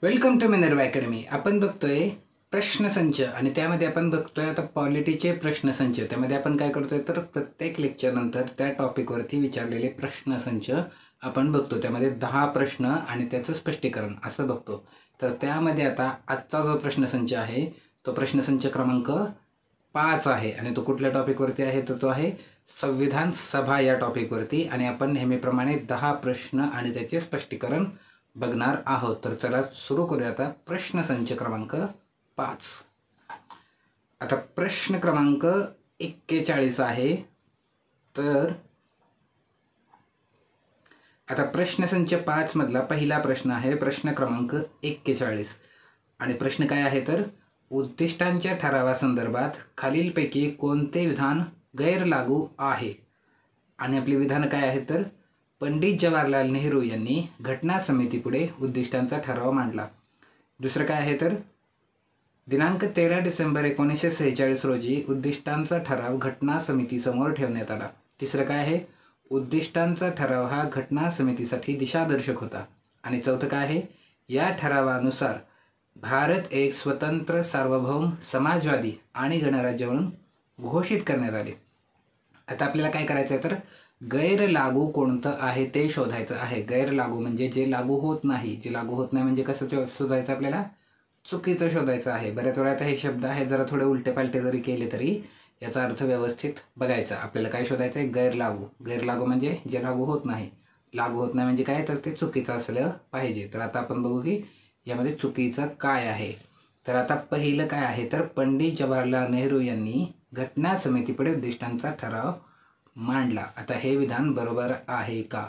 Welcome to Minerva academy. आपण बघतोय प्रश्नसंच आणि त्यामध्ये आपण बघतोय आता पॉलिटीचे प्रश्नसंच. त्यामध्ये आपण काय करतोय तर प्रत्येक लेक्चरनंतर त्या टॉपिकवरती विचारलेले प्रश्नसंच आपण बघतो. त्यामध्ये 10 प्रश्न आणि त्याचं स्पष्टीकरण असं बघतो. तर त्यामध्ये आता आजचा जो प्रश्नसंच आहे तो प्रश्नसंच क्रमांक 5 आहे आणि तो कुठल्या टॉपिकवरती आहे तर तो आहे संविधान सभा या टॉपिकवरती. आणि आपण नेहमीप्रमाणे 10 प्रश्न आणि त्याचे स्पष्टीकरण बघणार आहोत. तर चला सुरू करूया आता प्रश्नसंच क्रमांक 5. आता प्रश्न क्रमांक 41 आहे. तर आता प्रश्नसंच 5 मधला पहिला प्रश्न आहे प्रश्न क्रमांक 41 आणि प्रश्न काय आहे तर उद्दिष्टांच्या ठरावासंदर्भात खालीलपैकी कोणते विधान गैरलागू आहे. आणि आपली विधान काय आहे तर पंडित जवाहरलाल नेहरू यांनी घटना समितीपुढे उद्दिष्टांचा ठराव मांडला. दुसरं काय आहे तर दिनांक 13 डिसेंबर 1946 रोजी उद्दिष्टांचा ठराव घटना समितीसमोर ठेवण्यात आला. तिसरं काय आहे उद्दिष्टांचा ठराव हा घटना समितीसाठी दिशादर्शक होता. आणि चौथं काय आहे या ठरावानुसार भारत एक स्वतंत्र सार्वभौम समाजवादी आणि गणराज्य म्हणून घोषित करण्यात आले. आता आपल्याला काय करायचं आहे तर गैरलागू कोणतं आहे ते शोधायचं आहे. गैरलागू म्हणजे जे लागू होत नाही. जे लागू होत नाही म्हणजे कसं शोधायचं आपल्याला चुकीचं शोधायचं आहे. बऱ्याच वेळा आता हे शब्द आहे जरा थोडे उलटे पालटे जरी केले तरी याचा अर्थ व्यवस्थित बघायचा. आपल्याला काय शोधायचं आहे गैरलागू. गैरलागू म्हणजे जे लागू होत नाही. लागू होत नाही म्हणजे काय तर ते चुकीचं असलं पाहिजे. तर आता आपण बघू की यामध्ये चुकीचं काय आहे. तर आता पहिलं काय आहे तर पंडित जवाहरलाल नेहरू यांनी घटना समितीपुढे उद्दिष्टांचा ठराव मांडला. आता हे विधान बरोबर आहे का.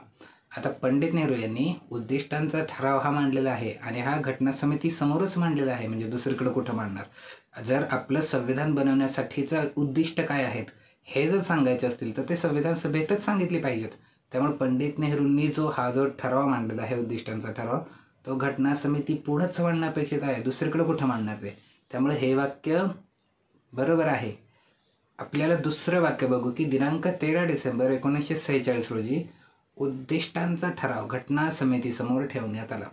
आता पंडित नेहरू यांनी उद्दिष्टांचा ठराव हा मांडलेला आहे आणि हा घटना समिती समोरच मांडलेला आहे म्हणजे दुसरीकडे कुठं मांडणार. जर आपलं संविधान बनवण्यासाठीचं उद्दिष्ट काय आहेत हे जर सांगायचे असतील तर ते संविधान सभेतच सांगितले पाहिजेत. त्यामुळे पंडित नेहरूंनी जो ठराव मांडलेला आहे उद्दिष्टांचा ठराव तो घटना समिती पुढंच मांडणं अपेक्षित आहे. दुसरीकडे कुठं मांडणार ते. त्यामुळे हे वाक्य बरोबर आहे. आपल्याला दुसरं वाक्य बघू की दिनांक 13 डिसेंबर 1946 रोजी उद्दिष्टांचा ठराव घटना समितीसमोर ठेवण्यात आला.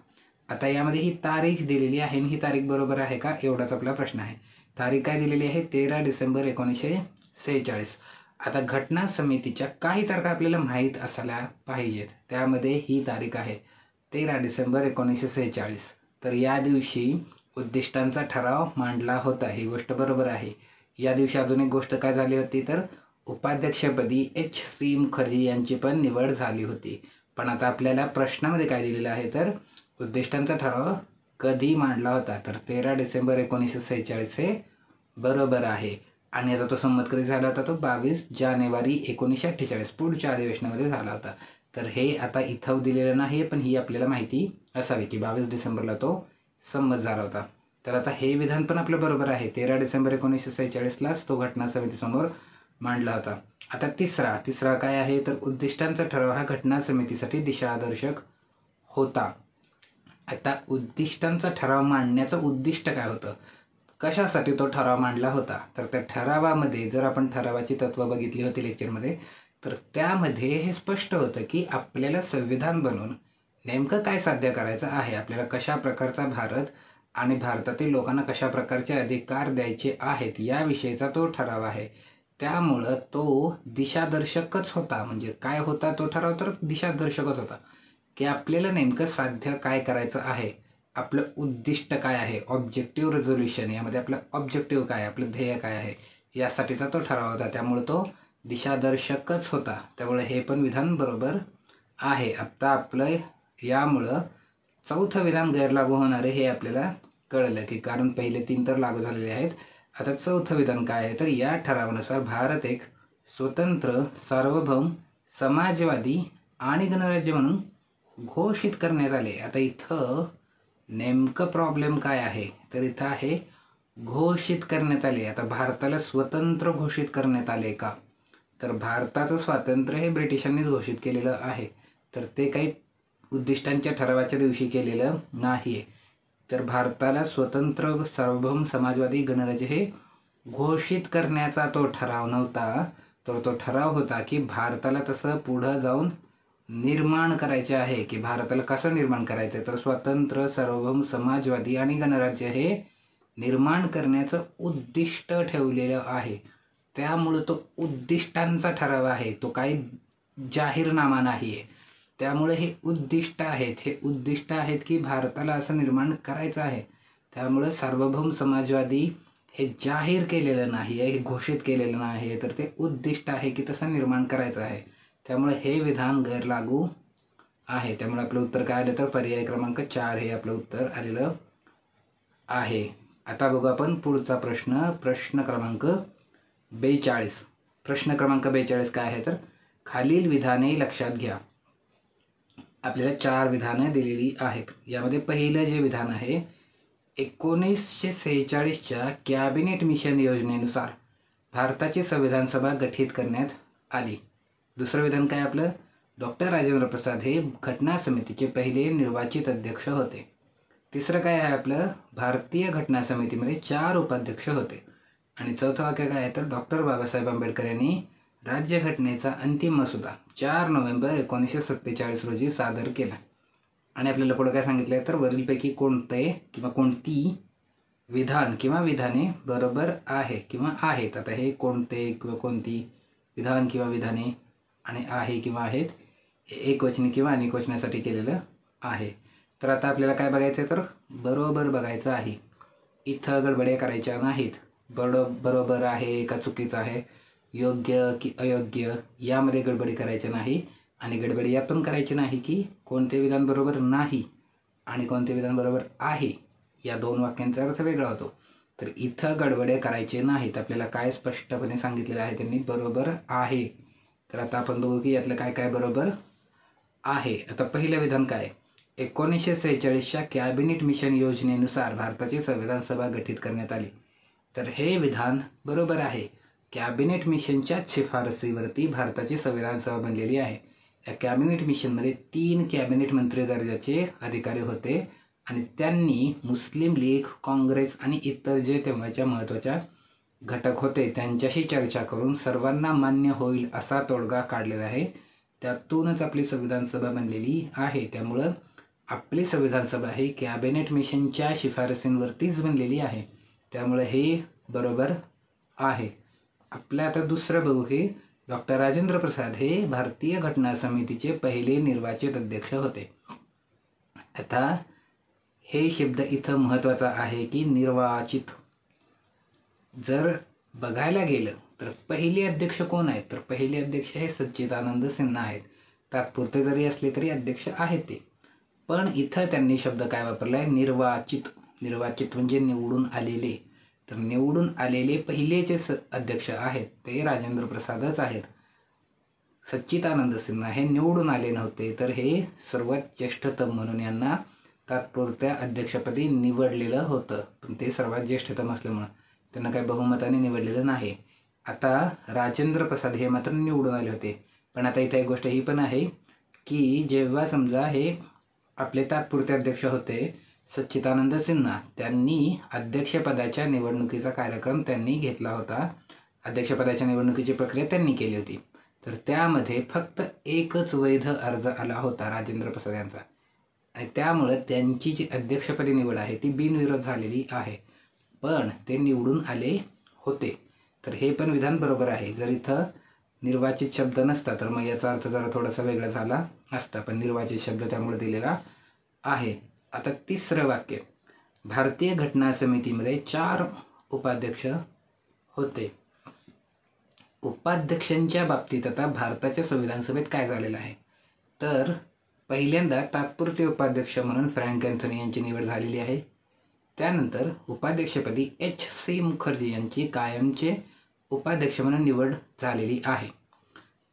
आता यामध्ये ही तारीख दिलेली आहे आणि ही तारीख बरोबर आहे का एवढाच आपला प्रश्न आहे. तारीख काय दिलेली आहे 13 डिसेंबर 1946. आता घटना समितीच्या काही तारखा आपल्याला माहीत असायला पाहिजेत. त्यामध्ये ही तारीख आहे 13 डिसेंबर 1946. तर या दिवशी उद्दिष्टांचा ठराव मांडला होता. ही गोष्ट बरोबर आहे. या दिवशी अजून एक गोष्ट काय झाली होती तर उपाध्यक्षपदी H.C. मुखर्जी यांची पण निवड झाली होती. पण आता आपल्याला प्रश्नामध्ये काय दिलेलं आहे तर उद्दिष्टांचा ठराव कधी मांडला होता तर 13 डिसेंबर 1946 हे बरोबर आहे. आणि आता तो संमत कधी झाला होता तो 22 जानेवारी 1948 पुढच्या अधिवेशनामध्ये झाला होता. तर हे आता इथं दिलेलं नाही पण ही आपल्याला माहिती असावी की 22 डिसेंबरला तो संमत झाला होता. तर आता हे विधान पण आपलं बरोबर आहे. 13 डिसेंबर 1946लाच तो घटना समितीसमोर मांडला होता. आता तिसरा काय आहे तर उद्दिष्टांचा ठराव हा घटना समितीसाठी दिशादर्शक होता. आता उद्दिष्टांचा ठराव मांडण्याचं उद्दिष्ट काय होतं कशासाठी तो ठराव मांडला होता तर त्या ठरावामध्ये जर आपण ठरावाची तत्व बघितली होती लेक्चरमध्ये तर त्यामध्ये हे स्पष्ट होतं की आपल्याला संविधान बनवून नेमकं काय साध्य करायचं आहे. आपल्याला कशा प्रकारचा भारत आणि भारतातील लोकांना कशा प्रकारचे अधिकार द्यायचे आहेत याविषयीचा तो ठराव आहे. त्यामुळं तो दिशादर्शकच होता. म्हणजे काय होता तो ठराव तर दिशादर्शकच होता की आपल्याला नेमकं साध्य काय करायचं आहे. आपलं उद्दिष्ट काय आहे ऑब्जेक्टिव्ह रेझोल्युशन यामध्ये आपलं ऑब्जेक्टिव्ह काय आपलं ध्येय काय आहे यासाठीचा तो ठराव होता. त्यामुळे तो दिशादर्शकच होता. त्यामुळे हे पण विधान बरोबर आहे. आता आपलं यामुळं चौथं विधान गैरलागू होणारे हे आपल्याला कळलं की कारण पहिले 3 तर लागू झालेले आहेत. आता चौथं विधान काय आहे तर या ठरावानुसार भारत एक स्वतंत्र सार्वभौम समाजवादी आणि गणराज्य म्हणून घोषित करण्यात आले. आता इथं नेमकं प्रॉब्लेम काय आहे तर इथं आहे घोषित करण्यात आले. आता भारताला स्वतंत्र घोषित करण्यात आले का तर भारताचं स्वातंत्र्य हे ब्रिटिशांनीच घोषित केलेलं आहे. तर ते काही उद्दिष्टांच्या ठरावाच्या दिवशी केलेलं नाही. तर भारताला स्वतंत्र सार्वभौम समाजवादी गणराज्य हे घोषित करण्याचा तो ठराव नव्हता. तर तो ठराव होता की भारताला तसं पुढं जाऊन निर्माण करायचे आहे की भारताला कसं निर्माण करायचं आहे, तर स्वतंत्र, सार्वभौम, समाजवादी आणि गणराज्य हे निर्माण करण्याचं उद्दिष्ट ठेवलेलं आहे. त्यामुळं तो उद्दिष्टांचा ठराव आहे, तो काही जाहीरनामा नाही आहे. त्यामुळे हे उद्दिष्ट आहेत, हे उद्दिष्ट आहेत की भारताला असं निर्माण करायचं आहे. त्यामुळं सार्वभौम समाजवादी हे जाहीर केलेलं नाही आहे, हे घोषित केलेलं नाही आहे, तर ते उद्दिष्ट आहे की तसं निर्माण करायचं आहे. त्यामुळे हे विधान गैरलागू आहे. त्यामुळे आपलं उत्तर काय आलं, तर पर्याय क्रमांक 4 हे आपलं उत्तर आलेलं आहे. आता बघू आपण पुढचा प्रश्न, प्रश्न क्रमांक 42. प्रश्न क्रमांक 42 काय आहे, तर खालील विधाने लक्षात घ्या. आपल्याला 4 विधानं दिलेली आहेत. यामध्ये पहिलं जे विधान आहे, 1946च्या कॅबिनेट मिशन योजनेनुसार भारताची संविधान सभा गठीत करण्यात आली. दुसरं विधान काय आपलं, डॉक्टर राजेंद्र प्रसाद हे घटना समितीचे पहिले निर्वाचित अध्यक्ष होते. तिसरं काय आहे आपलं, भारतीय घटना समितीमध्ये 4 उपाध्यक्ष होते. आणि चौथं वाक्य काय आहे, तर डॉक्टर बाबासाहेब आंबेडकर यांनी राज्यघटनेचा अंतिम मसुदा 4 नोव्हेंबर 1947 रोजी सादर केला. आणि आपल्याला पुढे काय सांगितलं आहे, तर वरीलपैकी कोणते किंवा कोणती विधान किंवा विधाने बरोबर आहे किंवा आहेत. आता हे कोणते किंवा कोणती विधान किंवा विधाने आणि आहे किंवा आहेत हे एकवचनी किंवा अनेकवचनासाठी केलेलं आहे. तर आता आपल्याला काय बघायचं आहे, तर बरोबर बघायचं आहे. इथं गडबड्या करायच्या नाहीत. बरोबर आहे का चुकीचं आहे, योग्य की अयोग्य यामध्ये गडबडी करायची नाही. आणि गडबडी यात पण करायची नाही की कोणते विधान बरोबर नाही आणि कोणते विधान बरोबर आहे, या 2 वाक्यांचा अर्थ वेगळा होतो. तर इथं गडबडे करायचे नाहीत. आपल्याला काय स्पष्टपणे सांगितलेलं आहे त्यांनी, बरोबर आहे. तर आता आपण बघू की यातलं काय काय बरोबर आहे. आता पहिलं विधान काय, 1946च्या कॅबिनेट मिशन योजनेनुसार भारताची संविधान सभा गठीत करण्यात आली. तर हे विधान बरोबर आहे. कॅबिनेट मिशनच्याच शिफारसीवरती भारताची संविधान सभा बनलेली आहे. या कॅबिनेट मिशनमध्ये 3 कॅबिनेट मंत्री दर्जाचे अधिकारी होते आणि त्यांनी मुस्लिम लीग, काँग्रेस आणि इतर जे तेव्हाच्या महत्त्वाच्या घटक होते त्यांच्याशी चर्चा करून सर्वांना मान्य होईल असा तोडगा काढलेला आहे. त्यातूनच आपली संविधान सभा बनलेली आहे. त्यामुळं आपली संविधान सभा ही कॅबिनेट मिशनच्या शिफारसींवरतीच बनलेली आहे. त्यामुळे हे बरोबर आहे. आपलं आता दुसरं बघू की डॉक्टर राजेंद्र प्रसाद हे भारतीय घटना समितीचे पहिले निर्वाचित अध्यक्ष होते. आता हे शब्द इथं महत्त्वाचा आहे की निर्वाचित. जर बघायला गेलं तर पहिले अध्यक्ष कोण आहेत, तर पहिले अध्यक्ष हे सच्चिदानंद सिन्हा आहेत. तात्पुरते जरी असले तरी अध्यक्ष आहेत ते. पण इथं त्यांनी शब्द काय वापरला आहे, निर्वाचित. निर्वाचित म्हणजे निवडून आलेले. तर निवडून आलेले पहिले जे अध्यक्ष आहेत ते राजेंद्र प्रसादच आहेत. सच्चिदानंद सिन्हा हे निवडून आले नव्हते, तर हे सर्वात ज्येष्ठतम म्हणून यांना तात्पुरत्या अध्यक्षपदी निवडलेलं होतं. पण ते सर्वात ज्येष्ठतम असल्यामुळं त्यांना काही बहुमताने निवडलेलं नाही. आता राजेंद्र प्रसाद हे मात्र निवडून आले होते. पण आता इथे एक गोष्ट ही पण आहे की जेव्हा समजा हे आपले तात्पुरते अध्यक्ष होते सच्चिदानंद सिन्हा, त्यांनी अध्यक्षपदाच्या निवडणुकीचा कार्यक्रम त्यांनी घेतला होता. अध्यक्षपदाच्या निवडणुकीची प्रक्रिया त्यांनी केली होती. तर त्यामध्ये फक्त एकच वैध अर्ज आला होता राजेंद्र प्रसाद यांचा. आणि त्यामुळं त्यांची जी अध्यक्षपदी निवड आहे ती बिनविरोध झालेली आहे. पण ते निवडून आले होते. तर हे पण विधान बरोबर आहे. जर इथं निर्वाचित शब्द नसता तर मग याचा अर्थ जरा थोडासा वेगळा झाला असता. पण निर्वाचित शब्द त्यामुळे दिलेला आहे. आता तिसरं वाक्य, भारतीय घटना समितीमध्ये 4 उपाध्यक्ष होते. उपाध्यक्षांच्या बाबतीत आता भारताच्या संविधान सभेत काय झालेलं आहे, तर पहिल्यांदा तात्पुरते उपाध्यक्ष म्हणून फ्रँक अँथोनी यांची निवड झालेली आहे. त्यानंतर उपाध्यक्षपदी H.C. मुखर्जी यांची कायमचे उपाध्यक्ष म्हणून निवड झालेली आहे.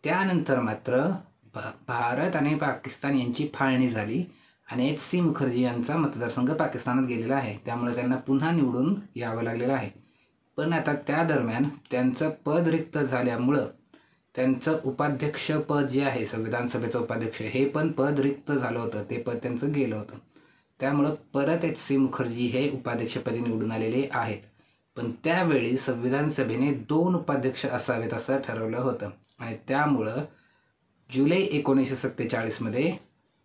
त्यानंतर मात्र भारत आणि पाकिस्तान यांची फाळणी झाली आणि H.C. मुखर्जी यांचा मतदारसंघ पाकिस्तानात गेलेला आहे. त्यामुळे त्यांना पुन्हा निवडून यावं लागलेलं आहे. पण आता त्या दरम्यान त्यांचं पद रिक्त झाल्यामुळं त्यांचं उपाध्यक्ष पद जे आहे संविधान सभेचं उपाध्यक्ष हे पण पद रिक्त झालं होतं. ते पद त्यांचं गेलं होतं. त्यामुळं परत H.C. मुखर्जी हे उपाध्यक्षपदी निवडून आलेले आहेत. पण त्यावेळी संविधान सभेने 2 उपाध्यक्ष असावेत असं ठरवलं होतं. आणि त्यामुळं जुलै 1947मध्ये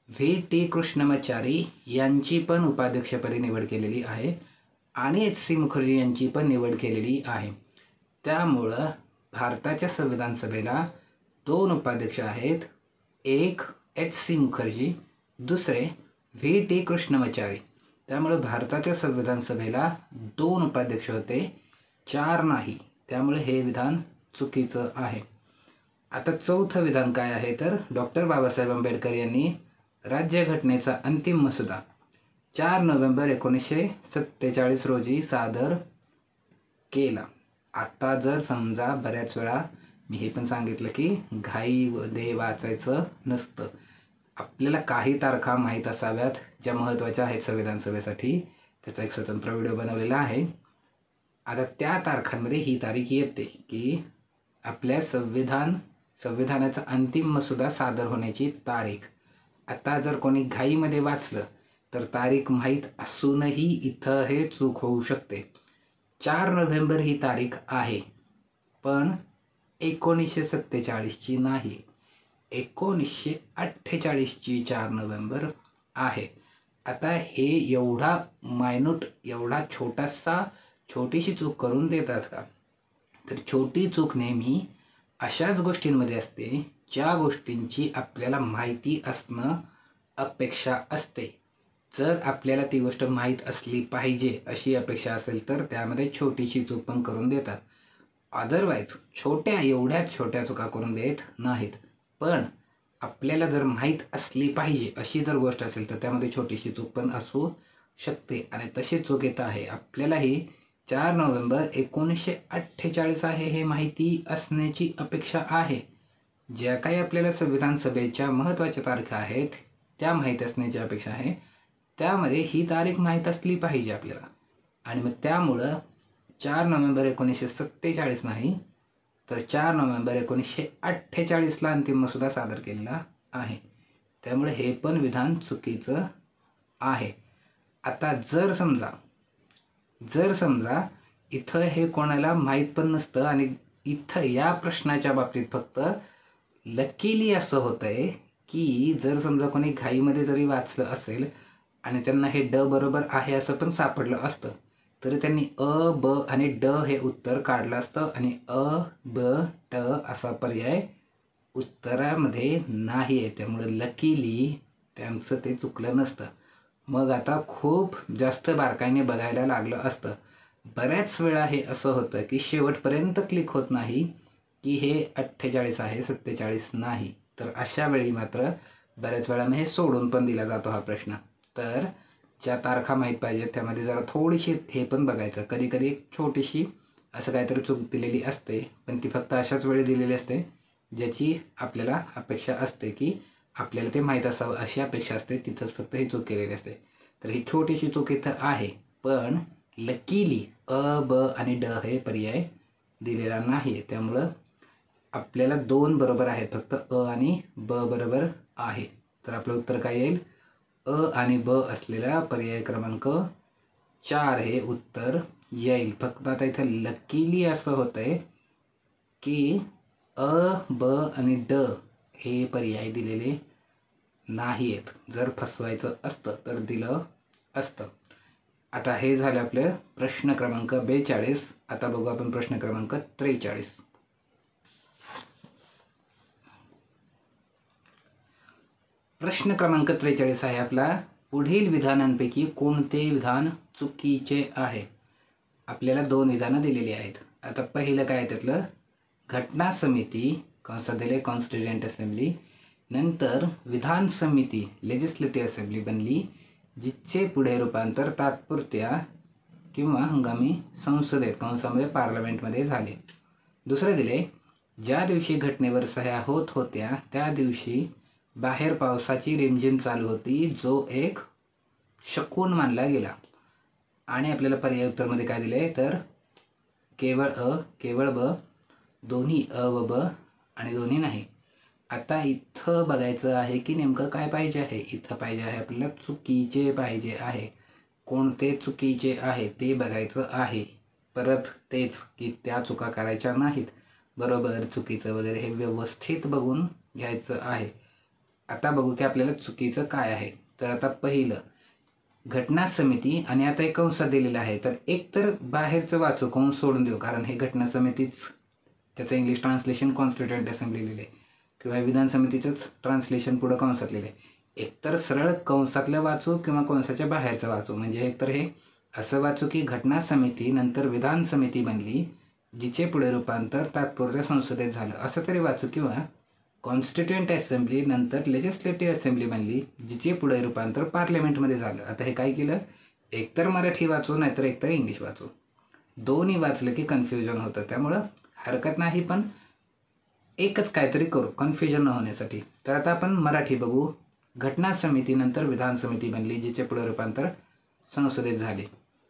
व्ही टी कृष्णमाचारी यांची पण उपाध्यक्षपदी निवड केलेली आहे आणि एच सी मुखर्जी यांची पण निवड केलेली आहे. त्यामुळं भारताच्या संविधान सभेला 2 उपाध्यक्ष आहेत. एक एच सी मुखर्जी, दुसरे व्ही टी कृष्णमाचारी. त्यामुळे भारताच्या संविधान सभेला 2 उपाध्यक्ष होते, 4 नाही. त्यामुळे हे विधान चुकीचं आहे. आता चौथं विधान काय आहे तर डॉक्टर बाबासाहेब आंबेडकर यांनी राज्यघटनेचा अंतिम मसुदा 4 नोव्हेंबर 1947 रोजी सादर केला. आता जर समजा बऱ्याच वेळा मी हे पण सांगितलं की घाईमध्ये वाचायचं नसतं. आपल्याला काही तारखा माहीत असाव्यात ज्या महत्त्वाच्या आहेत संविधान सभेसाठी. त्याचा एक स्वतंत्र व्हिडिओ बनवलेला आहे. आता त्या तारखांमध्ये ही तारीख येते की आपल्या संविधानाचा अंतिम मसुदा सादर होण्याची तारीख. आता जर कोणी घाईमध्ये वाचलं तर तारीख माहीत असूनही इथं हे चूक होऊ शकते. 4 नोव्हेंबर ही तारीख आहे, पण 1947ची नाही, 1948ची 4 नोव्हेंबर आहे. आता हे एवढा मायन्यूट, एवढा छोटीशी चूक करून देतात का? तर छोटी चूक नेहमी अशाच गोष्टींमध्ये असते ज्या गोष्टींची आपल्याला माहिती असणं अपेक्षा असते. जर आपल्याला ती गोष्ट माहीत असली पाहिजे अशी अपेक्षा असेल तर त्यामध्ये छोटीशी चूक पण करून देतात. अदरवाईज एवढ्याच छोट्या चुका करून देत नाहीत. पण आपल्याला जर माहीत असली पाहिजे अशी जर गोष्ट असेल तर त्यामध्ये छोटीशी चूक पण असू शकते. आणि तशी चूक येत आहे आपल्यालाही 4 नोव्हेंबर 1948 आहे हे माहिती असण्याची अपेक्षा आहे. ज्या काही आपल्याला संविधान सभेच्या महत्त्वाच्या तारखा आहेत त्या माहीत असण्याची अपेक्षा आहे. त्यामध्ये ही तारीख माहीत असली पाहिजे आपल्याला. आणि मग त्यामुळं 4 नोव्हेंबर 1947 नाही तर 4 नोव्हेंबर 1948ला अंतिम मसुदा सादर केलेला आहे. त्यामुळे हे पण विधान चुकीचं आहे. आता जर समजा इथं हे कोणाला माहीत पण नसतं आणि इथं या प्रश्नाच्या बाबतीत फक्त लकीली असं होतं आहे की जर समजा कोणी घाईमध्ये जरी वाचलं असेल आणि त्यांना हे ड बरोबर आहे असं पण सापडलं असतं तरी त्यांनी अ, ब आणि ड हे उत्तर काढलं असतं आणि अ, ब, ट असा पर्याय उत्तरामध्ये नाही आहे. त्यामुळे लकीली त्यांचं ते चुकलं नसतं. मग आता खूप जास्त बारकाईने बघायला लागलं असतं. बऱ्याच वेळा हे असं होतं की शेवटपर्यंत क्लिक होत नाही की हे 48 आहे, 47 नाही. तर अशा वेळी मात्र बऱ्याच वेळा हे सोडून पण दिला जातो हा प्रश्न. तर ज्या तारखा माहीत पाहिजेत त्यामध्ये जरा थोडीशी हे पण बघायचं. कधी कधी एक छोटीशी असं काहीतरी चूक दिलेली असते, पण ती फक्त अशाच वेळी दिलेली असते ज्याची आपल्याला अपेक्षा असते की आपल्याला ते माहीत असावं अशी अपेक्षा असते. तिथंच फक्त ही चूक केलेली असते. तर ही छोटीशी चूक इथं आहे, पण लकीली अ, ब आणि ड हे पर्याय दिलेला नाही. त्यामुळं आपल्याला 2 बरोबर आहेत, फक्त अ आणि ब बरोबर आहे. तर आपलं उत्तर काय येईल? अ आणि ब असलेला पर्याय क्रमांक 4 हे उत्तर येईल. फक्त आता इथं लकीली असं होतं आहे की अ, ब आणि ड हे पर्याय दिलेले नाही आहेत. जर फसवायचं असतं तर दिलं असतं. आता हे झालं आपलं प्रश्न क्रमांक 42. आता बघू आपण प्रश्न क्रमांक 43. प्रश्न क्रमांक 43 आहे आपला, पुढील विधानांपैकी कोणते विधान चुकीचे आहे? आपल्याला 2 विधानं दिलेली आहेत. आता पहिलं काय आहे त्यातलं, घटना समिती दिले कॉन्स्टिट्युएंट असेंब्ली, नंतर विधान समिती लेजिस्लेटिव्ह असेंब्ली बनली जिचे पुढे रूपांतर तात्पुरत्या किंवा हंगामी संसदेत पार्लमेंटमध्ये झाले. दुसरे दिले, ज्या दिवशी घटनेवर सह्या होत होत्या त्या दिवशी बाहेर पावसाची रिमझिम चालू होती जो एक शकुन मानला गेला. आणि आपल्याला पर्याय उत्तरमध्ये काय दिले तर केवळ अ, केवळ ब, दोन्ही अ व ब आणि दोन्ही नाही. आता इथं बघायचं आहे की नेमकं काय पाहिजे आहे. इथं पाहिजे आहे आपल्याला चुकीचे पाहिजे आहे. कोणते चुकीचे आहे ते बघायचं आहे. परत तेच की त्या चुका करायच्या नाहीत. बरोबर चुकीचं वगैरे हे व्यवस्थित बघून घ्यायचं आहे. आता बघू की आपल्याला चुकीचं काय आहे. तर आता पहिलं घटना समिती आणि आता एक कंसात दिलेलं आहे. तर एक तर बाहेरचं वाचू कंस सोडून देऊ, कारण हे घटना समितीच, त्याचं इंग्लिश ट्रान्सलेशन कॉन्स्टिट्युएंट असेंब्ली लिहिले किंवा विधान समितीचंच ट्रान्सलेशन पुढं कंसात लिहिले. एकतर सरळ कंसातलं वाचू किंवा कंसाच्या बाहेरचं वाचू. म्हणजे एकतर हे असं वाचू की घटना समिती नंतर विधान समिती बनली, जिचे पुढे रूपांतर तात्पुरत्या संसदेत झालं, असं तरी वाचू. किंवा कॉन्स्टिट्युएंट असेंब्ली नंतर लेजिस्लेटिव्ह असेंब्ली बनली, जिचे पुढे रूपांतर पार्लमेंटमध्ये झालं. आता हे काय केलं, एकतर मराठी वाचू नाहीतर एकतर इंग्लिश वाचू. दोन्ही वाचलं की कन्फ्युजन होतं. त्यामुळं हरकत नाही, पण एकच काहीतरी करू कन्फ्युजन न होण्यासाठी. तर आता आपण मराठी बघू. घटना समिती नंतर विधान समिती बनली, जिचे पुढे रूपांतर संसदेत झाले.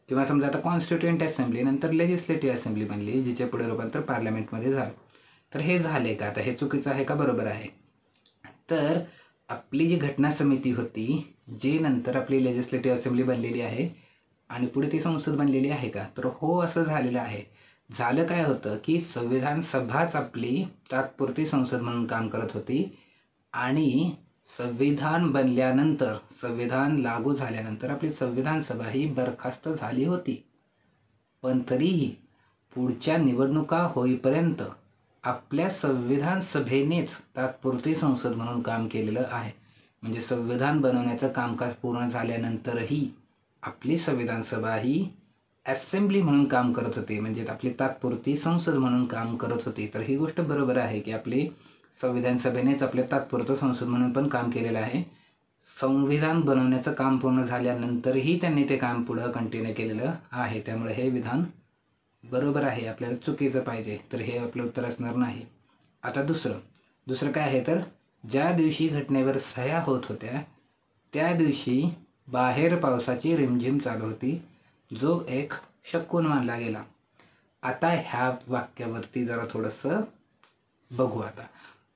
किंवा समजा आता कॉन्स्टिट्युएंट असेंब्ली नंतर लेजिस्लेटिव्ह असेंब्ली बनली, जिचे पुढे रूपांतर पार्लमेंटमध्ये झालं. तर हे झाले का, आता हे चुकीचं आहे का बरोबर आहे. तर आपली जी घटना समिती होती, जी नंतर आपली लेजिस्लेटिव्ह असेंब्ली बनलेली आहे आणि पुढे ती संसद बनलेली आहे का, तर हो असं झालेलं आहे. झालं काय होतं की संविधान सभाच आपली तात्पुरती संसद म्हणून काम करत होती आणि संविधान बनल्यानंतर, संविधान लागू झाल्यानंतर आपली संविधान सभा ही बरखास्त झाली होती. पण तरीही पुढच्या निवडणुका होईपर्यंत आपल्या संविधान सभेनेच तात्पुरती संसद म्हणून काम केलेलं आहे. म्हणजे संविधान बनवण्याचं कामकाज पूर्ण झाल्यानंतरही आपली संविधान सभा ही असेंब्ली म्हणून काम करत होती, म्हणजे आपली तात्पुरती संसद म्हणून काम करत होती. तर ही गोष्ट बरोबर आहे की आपली संविधान सभेनेच आपल्या तात्पुरतं संसद म्हणून पण काम केलेलं आहे. संविधान बनवण्याचं काम पूर्ण झाल्यानंतरही त्यांनी ते काम पुढं कंटिन्यू केलेलं आहे. त्यामुळे हे विधान बरोबर आहे. आपल्याला चुकीचं पाहिजे, तर हे आपलं उत्तर असणार नाही. आता दुसरं काय आहे, तर ज्या दिवशी घटनेवर सह्या होत होत्या त्या दिवशी बाहेर पावसाची रिमझिम चालू होती, जो एक शकुन मानला गेला. आता ह्या वाक्यावरती जरा थोडंसं बघू. आता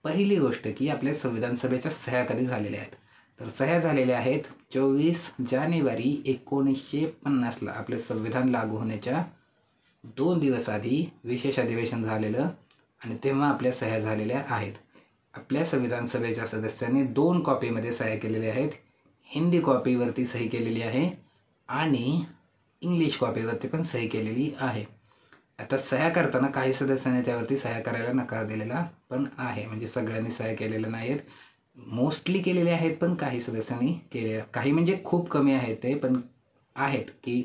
पहिली गोष्ट की आपल्या संविधान सभेच्या सह्या कधी झालेल्या आहेत, तर सह्या झालेल्या आहेत 24 जानेवारी 1950ला. आपले संविधान लागू होण्याच्या 2 दिवस आधी विशेष अधिवेशन झालेलं आणि तेव्हा आपल्या सह्या झालेल्या आहेत. आपल्या संविधान सभेच्या सदस्यांनी 2 कॉपीमध्ये सह्या केलेल्या आहेत. हिंदी कॉपीवरती सही केलेली आहे आणि इंग्लिश कॉपीवरती पण सही केलेली आहे. आता सह्या करताना काही सदस्यांनी त्यावरती सह्या करायला नकार दिलेला पण आहे. म्हणजे सगळ्यांनी सह्या केलेल्या नाहीत, मोस्टली केलेले आहेत, पण काही सदस्यांनी केले, काही म्हणजे खूप कमी आहेत ते, पण आहेत की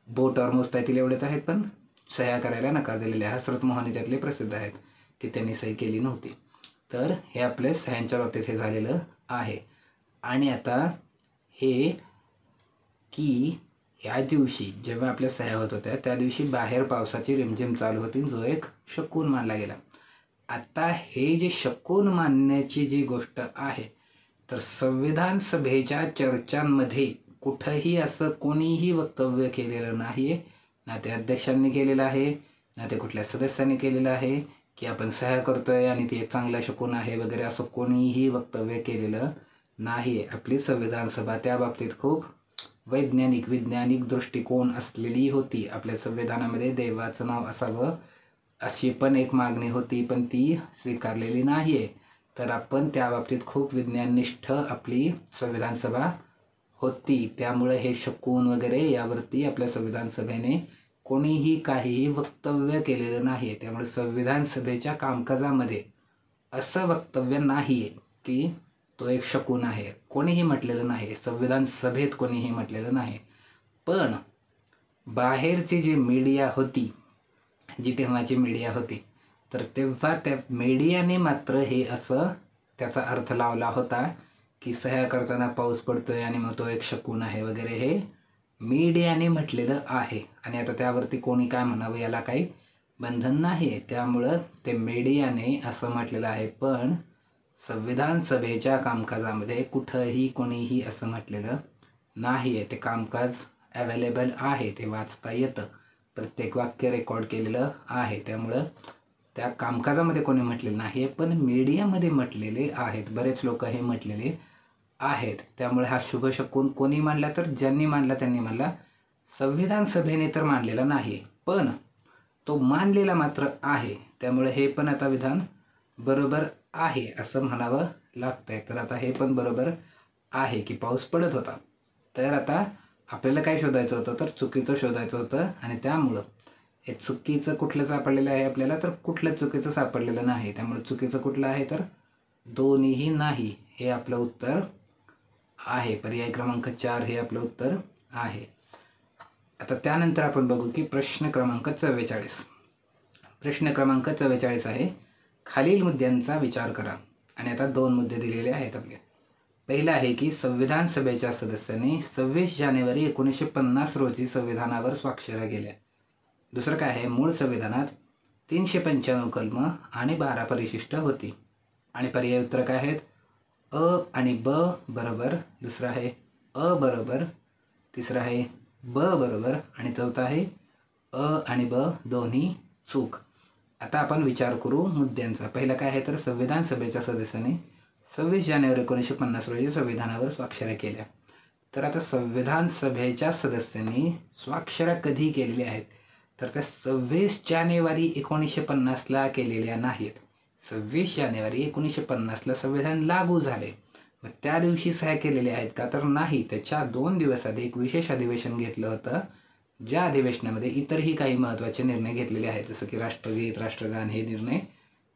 बोटावर मोजता येतील एवढेच आहेत, पण सह्या करायला नकार दिलेले आहे. हसरत मोहनी त्यातले प्रसिद्ध आहेत की त्यांनी सही केली नव्हती. तर हे आपले सह्यांच्या बाबतीत हे झालेलं आहे. आणि आता हे की या दिवशी जेव्हा आपल्या सह्या होत होत्या त्या दिवशी बाहेर पावसाची रिमझिम चालू होती, जो एक शकुन मानला गेला. आता हे जे शकुन मानण्याची जी गोष्ट आहे, तर संविधान सभेच्या चर्चांमध्ये कुठंही असं कोणीही वक्तव्य केलेलं नाही आहे. ना ते अध्यक्षांनी केलेलं आहे, ना ते कुठल्या सदस्यांनी केलेलं आहे की आपण सह्या करतोय आणि ती एक चांगला शकुन आहे वगैरे, असं कोणीही वक्तव्य केलेलं नाही आहे. आपली संविधान सभा त्या बाबतीत खूप वैज्ञानिक दृष्टिकोन असलेली होती. आपल्या संविधानामध्ये देवाचं नाव असावं अशी पण एक मागणी होती, पण ती स्वीकारलेली नाही आहे. तर आपण त्या बाबतीत खूप विज्ञाननिष्ठ आपली संविधान सभा होती. त्यामुळे हे शकुन वगैरे यावरती आपल्या संविधान सभेने कोणीही काहीही वक्तव्य केलेलं नाही आहे. त्यामुळे संविधान सभेच्या कामकाजामध्ये असं वक्तव्य नाही आहे की तो एक शकुन आहे, कोणीही म्हटलेलं नाही. संविधान सभेत कोणीही म्हटलेलं नाही. पण बाहेरची जी मीडिया होती, जी तेव्हाची मीडिया होती, तर तेव्हा त्या मीडियाने मात्र हे असं त्याचा अर्थ लावला होता की सह्या करताना पाऊस पडतोय आणि मग तो एक शकुन आहे वगैरे, हे मीडियाने म्हटलेलं आहे. आणि आता त्यावरती कोणी काय म्हणावं याला काही बंधन नाही आहे. त्यामुळं ते मीडियाने असं म्हटलेलं आहे, पण संविधान सभेच्या कामकाजामध्ये कुठंही कोणीही असं म्हटलेलं नाही आहे. ते कामकाज अवेलेबल आहे, ते वाचता येतं, प्रत्येक वाक्य रेकॉर्ड केलेलं आहे. त्यामुळं त्या कामकाजामध्ये कोणी म्हटलेलं नाही आहे, पण मीडियामध्ये म्हटलेले आहेत. बरेच लोक हे म्हटलेले आहेत. त्यामुळे हा शुभ शकुन कोणी मानला, तर ज्यांनी मानला त्यांनी मानला. संविधान सभेने तर मानलेला नाही, पण तो मानलेला मात्र आहे. त्यामुळे हे पण आता विधान बरोबर आहे असं म्हणावं लागतंय. तर आता हे पण बरोबर आहे की पाऊस पडत होता. तर आता आपल्याला काय शोधायचं होतं, तर चुकीचं शोधायचं होतं आणि त्यामुळं हे चुकीचं कुठलं सापडलेलं आहे आपल्याला, तर कुठलं चुकीचं सापडलेलं नाही. त्यामुळे चुकीचं कुठलं आहे, तर दोन्हीही नाही हे आपलं उत्तर आहे. पर्याय क्रमांक 4 हे आपलं उत्तर आहे. आता त्यानंतर आपण बघू की प्रश्न क्रमांक 44. प्रश्न क्रमांक 44 आहे, खालील मुद्द्यांचा विचार करा. आणि आता 2 मुद्दे दिलेले आहेत आपले. पहिला आहे की संविधान सभेच्या सदस्यांनी 26 जानेवारी 1950 रोजी संविधानावर स्वाक्षऱ्या केल्या. दुसरं काय आहे, मूळ संविधानात 395 कलम आणि 12 परिशिष्ट होती. आणि पर्याय उत्तर काय आहेत, अ आणि ब बरोबर, दुसरं आहे अ बरोबर, तिसरं आहे ब बरोबर आणि चौथं आहे अ आणि ब दोन्ही चूक. आता आपण विचार करू मुद्द्यांचा. पहिला काय आहे, तर संविधान सभेच्या सदस्यांनी 26 जानेवारी 1950 रोजी संविधानावर स्वाक्षऱ्या केल्या. तर आता संविधान सभेच्या सदस्यांनी स्वाक्षऱ्या कधी केलेल्या आहेत, तर त्या 26 जानेवारी 1950ला केलेल्या नाहीत. 26 जानेवारी 1950ला संविधान लागू झाले, मग त्या दिवशी सह्या केलेल्या आहेत का, तर नाही. त्याच्या 2 दिवस आधी एक विशेष अधिवेशन घेतलं होतं, ज्या अधिवेशनामध्ये इतरही काही महत्त्वाचे निर्णय घेतलेले आहेत, जसं की राष्ट्रगीत, राष्ट्रगान हे निर्णय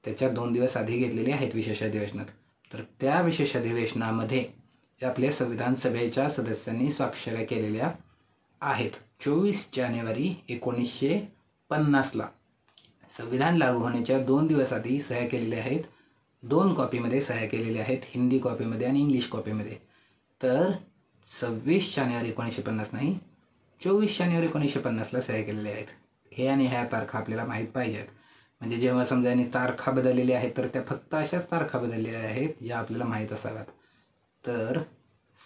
त्याच्या 2 दिवस आधी घेतलेले आहेत विशेष अधिवेशनात. तर त्या विशेष अधिवेशनामध्ये आपल्या संविधान सभेच्या सदस्यांनी स्वाक्षऱ्या केलेल्या आहेत 24 जानेवारी 1950ला. संविधान लागू होण्याच्या 2 दिवस आधी सह्या केलेल्या आहेत. 2 कॉपीमध्ये सह्या केलेल्या आहेत, हिंदी कॉपीमध्ये आणि इंग्लिश कॉपीमध्ये. तर 26 जानेवारी 1950 नाही, 24 जानेवारी 1950ला सह्या केलेल्या आहेत. हे आणि ह्या तारखा आपल्याला माहीत पाहिजेत. म्हणजे जेव्हा समजा यांनी तारखा बदललेल्या आहेत, तर त्या फक्त अशाच तारखा बदललेल्या आहेत ज्या आपल्याला माहीत असाव्यात. तर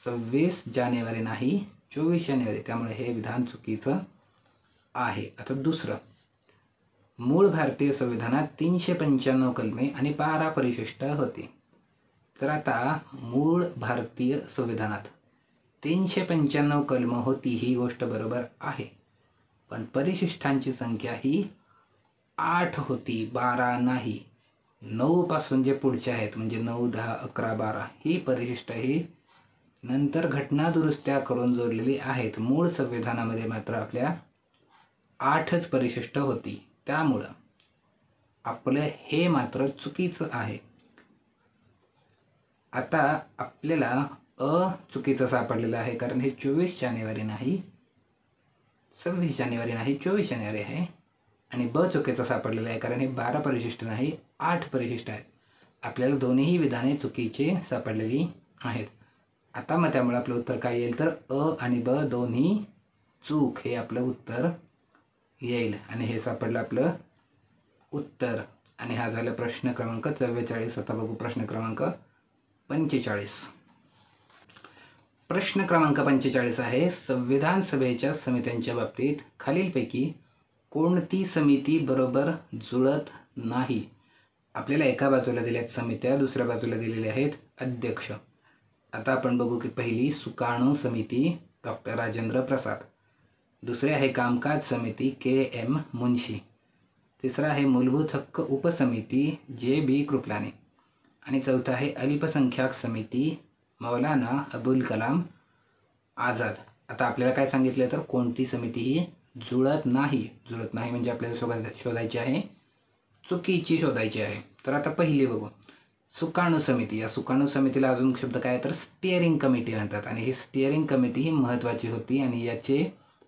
26 जानेवारी नाही, 24 जानेवारी, त्यामुळे हे विधान चुकीचं आहे. आता दुसरं, मूळ भारतीय संविधानात 395 कलमे आणि 12 परिशिष्ट होती. तर आता मूळ भारतीय संविधानात 395 कलम होती ही गोष्ट बरोबर आहे, पण परिशिष्टांची संख्या ही 8 होती, 12 नाही. 9 पासून जे पुढचे आहेत म्हणजे 9, 10, 11, 12 ही परिशिष्ट ही नंतर घटना दुरुस्त्या करून जोडलेली आहेत. मूळ संविधानामध्ये मात्र आपल्या 8च परिशिष्ट होती. त्यामुळं आपलं हे मात्र चुकीचं आहे. आता आपल्याला अ चुकीचं सापडलेलं आहे, कारण हे 24 जानेवारी नाही, 26 जानेवारी नाही, 24 जानेवारी आहे. आणि ब चुकीचं सापडलेलं आहे, कारण हे 12 परिशिष्ट नाही, 8 परिशिष्ट आहेत. आपल्याला दोन्हीही विधाने चुकीचे सापडलेली आहेत. आता मग त्यामुळे आपलं उत्तर काय येईल, तर अ आणि ब दोन्ही चूक हे आपलं उत्तर येईल. आणि हे सापडलं आपलं उत्तर. आणि हा झाला प्रश्न क्रमांक 44. आता बघू प्रश्न क्रमांक 45. प्रश्न क्रमांक 45 आहे, संविधान सभेच्या समित्यांच्या बाबतीत खालीलपैकी कोणती समिती बरोबर जुळत नाही. आपल्याला एका बाजूला दिल्यात समित्या, दुसऱ्या बाजूला दिलेले आहेत अध्यक्ष. आता आपण बघू की पहिली सुकाणू समिती डॉक्टर राजेंद्र प्रसाद, दुसरे आहे कामकाज समिती के.एम. मुंशी, तिसरा आहे मूलभूत हक्क उपसमिती जे.बी. कृपलानी आणि चौथा आहे अल्पसंख्याक समिती मौलाना अबुल कलाम आझाद. आता आपल्याला काय सांगितलं, तर कोणती समिती ही जुळत नाही. जुळत नाही म्हणजे आपल्याला शोधायची आहे, चुकीची शोधायची आहे. तर आता पहिली बघू, सुकाणू समिती. या सुकाणू समितीला अजून शब्द काय, तर स्टिअरिंग कमिटी म्हणतात. आणि ही स्टिअरिंग कमिटी ही महत्त्वाची होती आणि याचे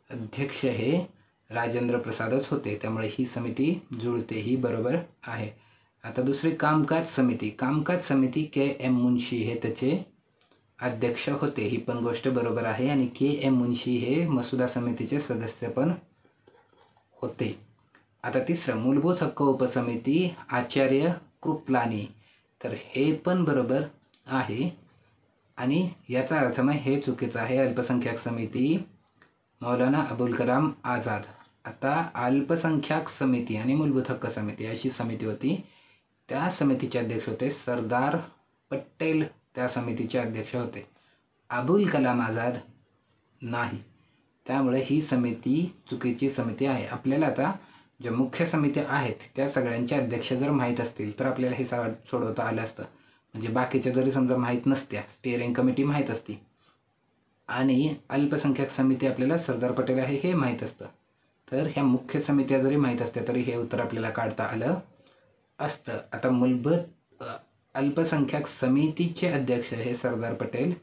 अध्यक्ष हे राजेंद्र प्रसादच होते. त्यामुळे ही समिती जुळते, ही बरोबर आहे. आता दुसरी कामकाज समिती. कामकाज समिती के.एम. मुंशी हे त्याचे अध्यक्ष होते, ही पण गोष्ट बरोबर आहे. आणि के.एम. मुंशी हे मसुदा समितीचे सदस्य पण होते. आता तिसरं मूलभूत हक्क उपसमिती आचार्य कृपलानी, तर हे पण बरोबर आहे. आणि याचा अर्थ मग हे चुकीचं आहे. अल्पसंख्याक समिती मौलाना अबुल कलाम आझाद. आता अल्पसंख्याक समिती आणि मूलभूत हक्क समिती अशी समिती होती, त्या समितीचे अध्यक्ष होते सरदार पटेल, त्या समितीचे अध्यक्ष होते. अबुल कलाम आझाद नाही. त्यामुळे ही समिती चुकीची समिती आहे. आपल्याला आता ज्या मुख्य समित्या आहेत त्या सगळ्यांचे अध्यक्ष जर माहीत असतील तर आपल्याला हे सोडवता आलं असतं. म्हणजे बाकीच्या जरी समजा माहीत नसत्या, स्टिअरिंग कमिटी माहीत असती आणि अल्पसंख्याक समिती आपल्याला सरदार पटेल आहे हे माहीत असतं, तर ह्या मुख्य समित्या जरी माहीत असत्या तरी हे उत्तर आपल्याला काढता आलं असतं. आता मूलभूत अल्पसंख्याक समितीचे अध्यक्ष हे सरदार पटेल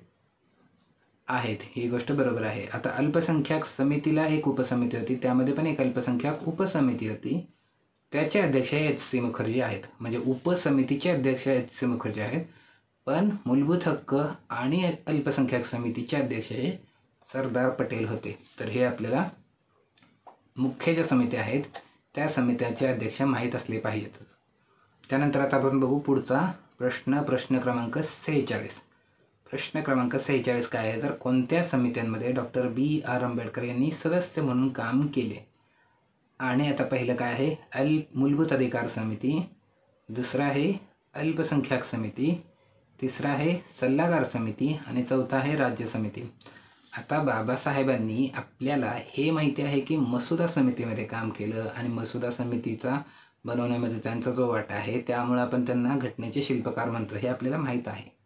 आहेत, ही गोष्ट बरोबर आहे. आता अल्पसंख्याक समितीला एक उपसमिती होती, त्यामध्ये पण एक अल्पसंख्याक उपसमिती होती, त्याचे अध्यक्ष एच.सी. मुखर्जी आहेत. म्हणजे उपसमितीचे अध्यक्ष एच.सी. मुखर्जी आहेत, पण मूलभूत हक्क आणि अल्पसंख्याक समितीचे अध्यक्ष हे सरदार पटेल होते. तर हे आपल्याला मुख्य ज्या समित्या आहेत त्या समित्याचे अध्यक्ष माहीत असले पाहिजेतच. त्यानंतर आता आपण बघू पुढचा प्रश्न क्रमांक 46. प्रश्न क्रमांक 46 काय आहे तर कोणत्या समित्यांमध्ये डॉक्टर B.R. आंबेडकर यांनी सदस्य म्हणून काम केले? आणि आता पहिलं काय आहे मूलभूत अधिकार समिती, दुसरं आहे अल्पसंख्याक समिती, तिसरं आहे सल्लागार समिती आणि चौथा आहे राज्य समिती. आता बाबासाहेबांनी आपल्याला हे माहिती आहे की मसुदा समितीमध्ये काम केलं आणि मसुदा समितीचा बनवण्यामध्ये त्यांचा जो वाटा आहे त्यामुळे आपण त्यांना घटनेचे शिल्पकार म्हणतो, हे आपल्याला माहीत आहे.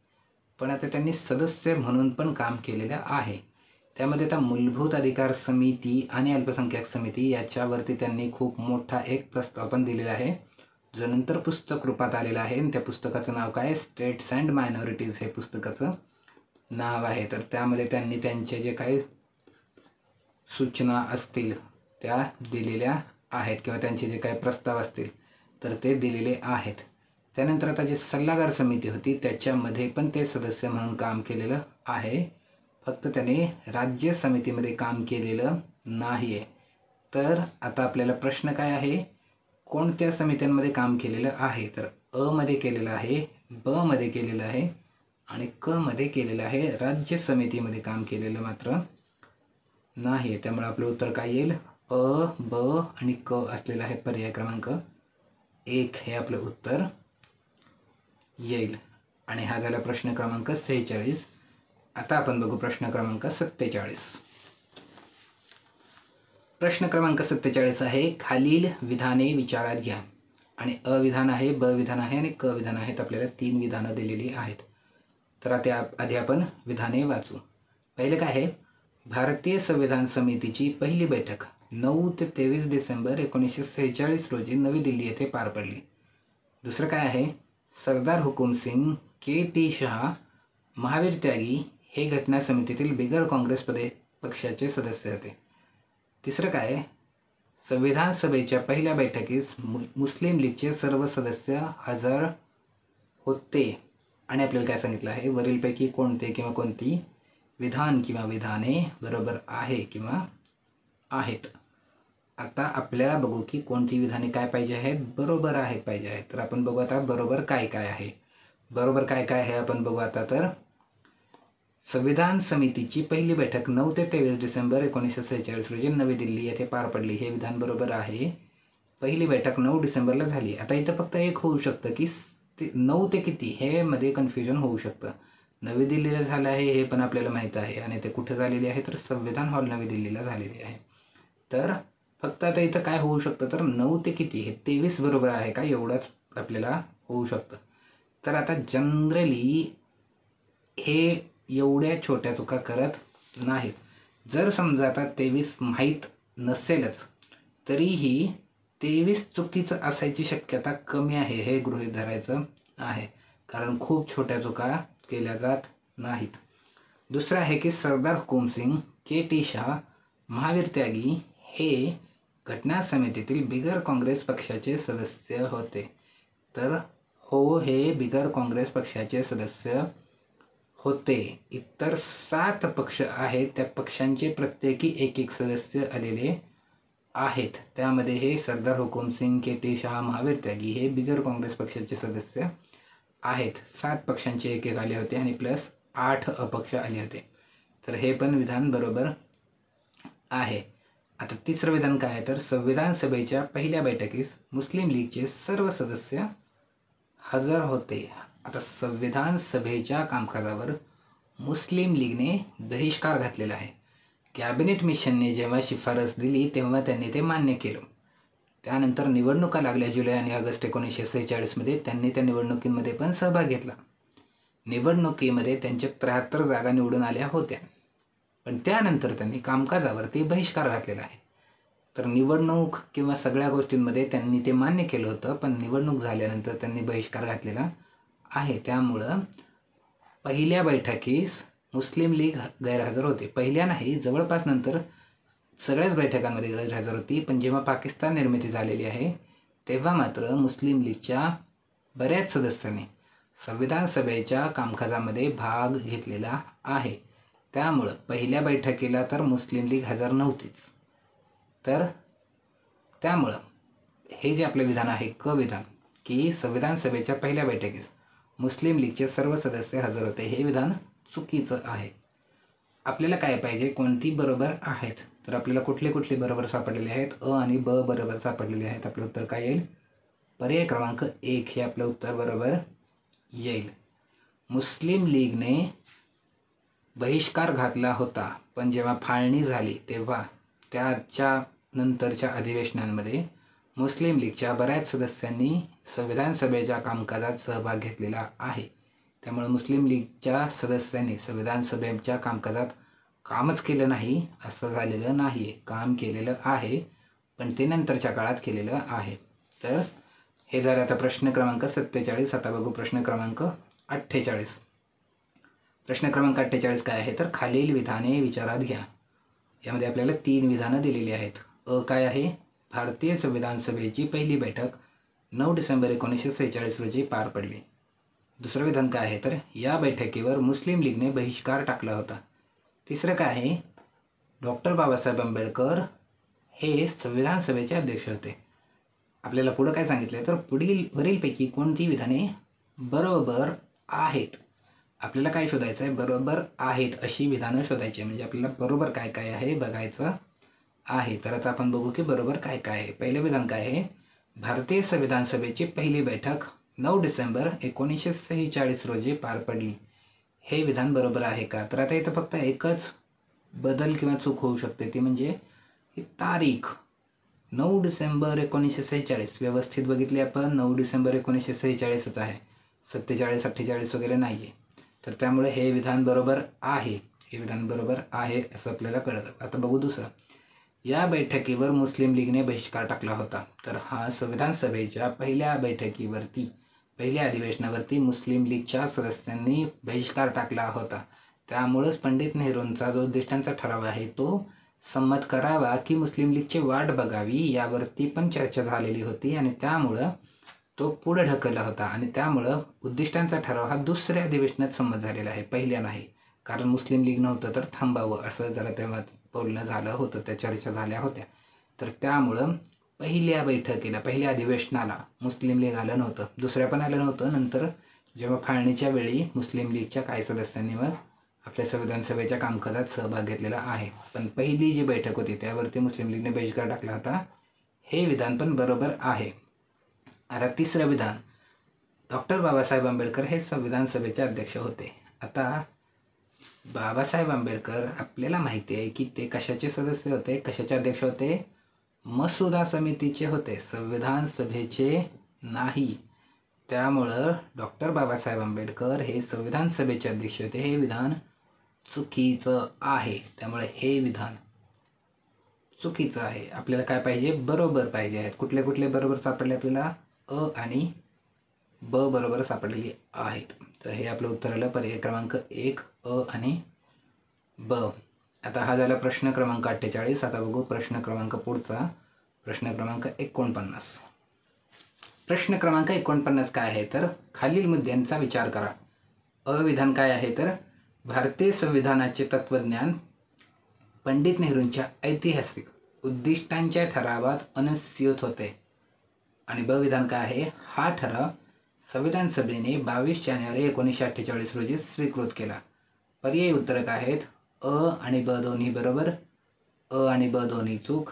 पण आता त्यांनी सदस्य म्हणून पण काम केलेलं आहे. त्यामध्ये आता मूलभूत अधिकार समिती आणि अल्पसंख्याक समिती याच्यावरती त्यांनी खूप मोठा एक प्रस्ताव पण दिलेला आहे, जो नंतर पुस्तक रूपात आलेला आहे. आणि त्या पुस्तकाचं नाव काय, स्टेट्स अँड मायनॉरिटीज हे पुस्तकाचं नाव आहे. तर त्यामध्ये त्यांनी त्यांचे जे काही सूचना असतील त्या दिलेल्या आहेत किंवा त्यांचे जे काही प्रस्ताव असतील तर ते दिलेले आहेत. त्यानंतर आता जी सल्लागार समिती होती त्याच्यामध्ये पण ते सदस्य म्हणून काम केलेलं आहे, फक्त त्याने राज्य समितीमध्ये काम केलेलं नाही आहे. तर आता आपल्याला प्रश्न काय आहे, कोणत्या समित्यांमध्ये काम केलेलं आहे? तर अ मध्ये केलेलं आहे, ब मध्ये केलेलं आहे आणि क मध्ये केलेलं आहे. राज्य समितीमध्ये काम केलेलं मात्र नाही आहे. त्यामुळे आपलं उत्तर काय येईल, अ, ब आणि क असलेलं आहे पर्याय क्रमांक 1 हे आपलं उत्तर येईल. आणि हा झाला प्रश्न क्रमांक 46. आता आपण बघू प्रश्न क्रमांक 47. प्रश्न क्रमांक 47 आहे, खालील विधाने विचारात घ्या. आणि अ विधान आहे, ब विधान आहे आणि क विधान आहेत. आपल्याला 3 विधानं दिलेली आहेत. तर आता आधी आपण विधाने वाचू. पहिले काय आहे, भारतीय संविधान समितीची पहिली बैठक 9 ते 23 डिसेंबर 1946 रोजी नवी दिल्ली येथे पार पडली. दुसरं काय आहे, सरदार हुकुमसिंग के.टी. शहा महावीर त्यागी हे घटना समितीतील बिगर काँग्रेस पक्षाचे सदस्य होते. तिसरं काय, संविधान सभेच्या पहिल्या बैठकीस मुस्लिम लीगचे सर्व सदस्य हजर होते. आणि आपल्याला काय सांगितलं आहे, वरीलपैकी कोणते किंवा कोणती विधान किंवा विधाने बरोबर आहे किंवा आहेत. आता आपल्याला बघू की कोणती विधाने काय पाहिजे आहेत, बरोबर आहेत पाहिजे आहेत. तर आपण बघू आता बरोबर काय काय आहे. बरोबर काय काय आहे आपण बघू आता. तर संविधान समितीची पहिली बैठक 9 ते 23 डिसेंबर 1946 रोजी नवी दिल्ली येथे पार पडली, हे विधान बरोबर आहे. पहिली बैठक 9 डिसेंबरला झाली. आता इथं फक्त एक होऊ शकतं की 9 ते किती हे मध्ये कन्फ्युजन होऊ शकतं. नवी दिल्लीला झालं आहे हे पण आपल्याला माहीत आहे आणि ते कुठे झालेले आहे तर संविधान हॉल नवी दिल्लीला झालेले आहे. तर फक्त आता इथं काय होऊ शकतं तर 9 ते किती हे 23 बरोबर आहे का एवढंच आपल्याला होऊ शकतं. तर आता जनरली हे एवढ्या छोट्या चुका करत नाहीत. जर समजा आता 23 माहीत नसेलच तरीही 23 चुकीचं असायची शक्यता कमी आहे हे गृहीत धरायचं आहे, कारण खूप छोट्या चुका केल्या जात नाहीत. दुसरं आहे की सरदार हुकुमसिंग के.टी. शहा महावीर त्यागी हे घटना समितीतील बिगर काँग्रेस पक्षाचे सदस्य होते. तर हो, हे बिगर काँग्रेस पक्षाचे सदस्य होते. इतर 7 पक्ष आहेत त्या पक्षांचे प्रत्येकी एक सदस्य आलेले आहेत. त्यामध्ये हे सरदार हुकुमसिंग के.टी. शहा महावीर त्यागी हे बिगर काँग्रेस पक्षाचे सदस्य आहेत. 7 पक्षांचे एक आले होते आणि प्लस 8 अपक्ष आले होते. तर हे पण विधान बरोबर आहे. आता तिसरं विधान काय आहे तर संविधान सभेच्या पहिल्या बैठकीस मुस्लिम लीगचे सर्व सदस्य हजर होते. आता संविधान सभेच्या कामकाजावर मुस्लिम लीगने बहिष्कार घातलेला आहे. कॅबिनेट मिशनने जेव्हा शिफारस दिली तेव्हा त्यांनी ते मान्य केलं. त्यानंतर निवडणुका लागल्या जुलै आणि ऑगस्ट 1946मध्ये. त्यांनी त्या निवडणुकीमध्ये पण सहभाग घेतला. निवडणुकीमध्ये त्यांच्या 73 जागा निवडून आल्या होत्या, पण त्यानंतर त्यांनी कामकाजावरती बहिष्कार घातलेला आहे. तर निवडणूक किंवा सगळ्या गोष्टींमध्ये त्यांनी ते मान्य केलं होतं, पण निवडणूक झाल्यानंतर त्यांनी बहिष्कार घातलेला आहे. त्यामुळं पहिल्या बैठकीस मुस्लिम लीग गैरहजर होते. पहिल्या नाही, जवळपास नंतर सगळ्याच बैठकांमध्ये गैरहजर होती. पण जेव्हा पाकिस्तान निर्मिती झालेली आहे तेव्हा मात्र मुस्लिम लीगच्या बऱ्याच सदस्यांनी संविधान सभेच्या कामकाजामध्ये भाग घेतलेला आहे. त्यामुळं पहिल्या बैठकीला तर मुस्लिम लीग हजर नव्हतीच. तर त्यामुळं हे जे आपलं विधान आहे क विधान, की संविधान सभेच्या पहिल्या बैठकीस मुस्लिम लीगचे सर्व सदस्य हजर होते, हे विधान चुकीचं आहे. आपल्याला काय पाहिजे, कोणती बरोबर आहेत? तर आपल्याला कुठले कुठले बरोबर सापडलेले आहेत? अ आणि ब बरोबर सापडलेले आहेत. आपलं उत्तर काय येईल? पर्याय क्रमांक 1 हे आपलं उत्तर बरोबर येईल. मुस्लिम लीगने बहिष्कार घातला होता, पण जेव्हा फाळणी झाली तेव्हा त्याच्या नंतरच्या अधिवेशनांमध्ये मुस्लिम लीगच्या बऱ्याच सदस्यांनी संविधान सभेच्या कामकाजात सहभाग घेतलेला आहे. त्यामुळे मुस्लिम लीगच्या सदस्यांनी संविधान सभेच्या कामकाजात कामच केलं नाही असं झालेलं नाही आहे. काम केलेलं आहे, पण ते नंतरच्या काळात केलेलं आहे. तर हे झालं आता प्रश्न क्रमांक 47. आता बघू प्रश्न क्रमांक 48. प्रश्न क्रमांक 48 काय आहे तर खालील विधाने विचारात घ्या. यामध्ये आपल्याला 3 विधानं दिलेली आहेत. अ काय आहे? भारतीय संविधान सभेची पहिली बैठक 9 डिसेंबर 1946 रोजी पार पडली. दुसरं विधान काय आहे तर या बैठकीवर मुस्लिम लीगने बहिष्कार टाकला होता. तिसरं काय आहे? डॉक्टर बाबासाहेब आंबेडकर हे संविधान सभेचे अध्यक्ष होते. आपल्याला पुढं काय सांगितलं तर वरीलपैकी कोणती विधाने बरोबर आहेत? आपल्याला काय शोधायचं आहे? बरोबर आहेत अशी विधानं शोधायची, म्हणजे आपल्याला बरोबर काय काय आहे बघायचं आहे. तर आता आपण बघू की बरोबर काय काय आहे. पहिलं विधान काय आहे? भारतीय संविधान सभेची पहिली बैठक 9 डिसेंबर 1946 रोजी पार पडली. हे विधान बरोबर आहे का? तर आता इथं फक्त एकच बदल किंवा चूक होऊ शकते, ती म्हणजे ही तारीख 9 डिसेंबर 1946. व्यवस्थित बघितली आपण 9 डिसेंबर 1946च आहे, 47, 48 वगैरे नाही आहे. तर त्यामुळे हे विधान बरोबर आहे. हे विधान बरोबर आहे असं आपल्याला कळतं. आता बघू दुसरं. या बैठकीवर मुस्लिम लीगने बहिष्कार टाकला होता. तर हा संविधान सभेच्या पहिल्या बैठकीवरती, पहिल्या अधिवेशनावरती मुस्लिम लीगच्या सदस्यांनी बहिष्कार टाकला होता. त्यामुळंच पंडित नेहरूंचा जो उद्दिष्टांचा ठराव आहे तो संमत करावा की मुस्लिम लीगची वाट बघावी यावरती पण चर्चा झालेली होती, आणि त्यामुळं तो पुढे ढकलला होता. आणि त्यामुळं उद्दिष्टांचा ठराव हा दुसऱ्या अधिवेशनात संमत झालेला आहे, पहिल्या नाही. कारण मुस्लिम लीग नव्हतं तर थांबावं असं जरा तेव्हा बोलणं झालं होतं, त्या चर्चा झाल्या होत्या. तर त्यामुळं पहिल्या बैठकीला, पहिल्या अधिवेशनाला मुस्लिम लीग आलं नव्हतं, दुसऱ्या पण आलं नव्हतं. नंतर जेव्हा फाळणीच्या वेळी मुस्लिम लीगच्या काही सदस्यांनी मग आपल्या संविधान सभेच्या कामकाजात सहभाग घेतलेला आहे. पण पहिली जी बैठक होती त्यावरती मुस्लिम लीगने बहिष्कार टाकला होता. हे विधान पण बरोबर आहे. आता तिसरं विधान, डॉक्टर बाबासाहेब आंबेडकर हे संविधान सभेचे अध्यक्ष होते. आता बाबासाहेब आंबेडकर आपल्याला माहिती आहे की ते कशाचे सदस्य होते, कशाचे अध्यक्ष होते? मसुदा समितीचे होते, संविधान सभेचे नाही. त्यामुळं डॉक्टर बाबासाहेब आंबेडकर हे संविधान सभेचे अध्यक्ष होते. हे विधान चुकीचं आहे. त्यामुळे हे विधान चुकीचं आहे. आपल्याला काय पाहिजे? बरोबर पाहिजे आहेत. कुठले कुठले बरोबर सापडले आपल्याला? अ आणि ब बरोबर सापडलेली आहेत. तर हे आपलं उत्तर आलं पर्याय क्रमांक 1 अ आणि ब. आता हा झाला प्रश्न क्रमांक 48. आता बघू प्रश्न क्रमांक पुढचा, प्रश्न क्रमांक 49. प्रश्न क्रमांक 49 काय आहे तर खालील मुद्द्यांचा विचार करा. अ विधान काय आहे तर भारतीय संविधानाचे तत्वज्ञान पंडित नेहरूंच्या ऐतिहासिक उद्दिष्टांच्या ठरावात अनुस्यूत होते. आणि ब विधान काय आहे? हा ठराव संविधान सभेने 22 जानेवारी 1948 रोजी स्वीकृत केला. पर्यायी उत्तरं काय आहेत? अ आणि ब दोन्ही बरोबर, अ आणि ब दोन्ही चूक.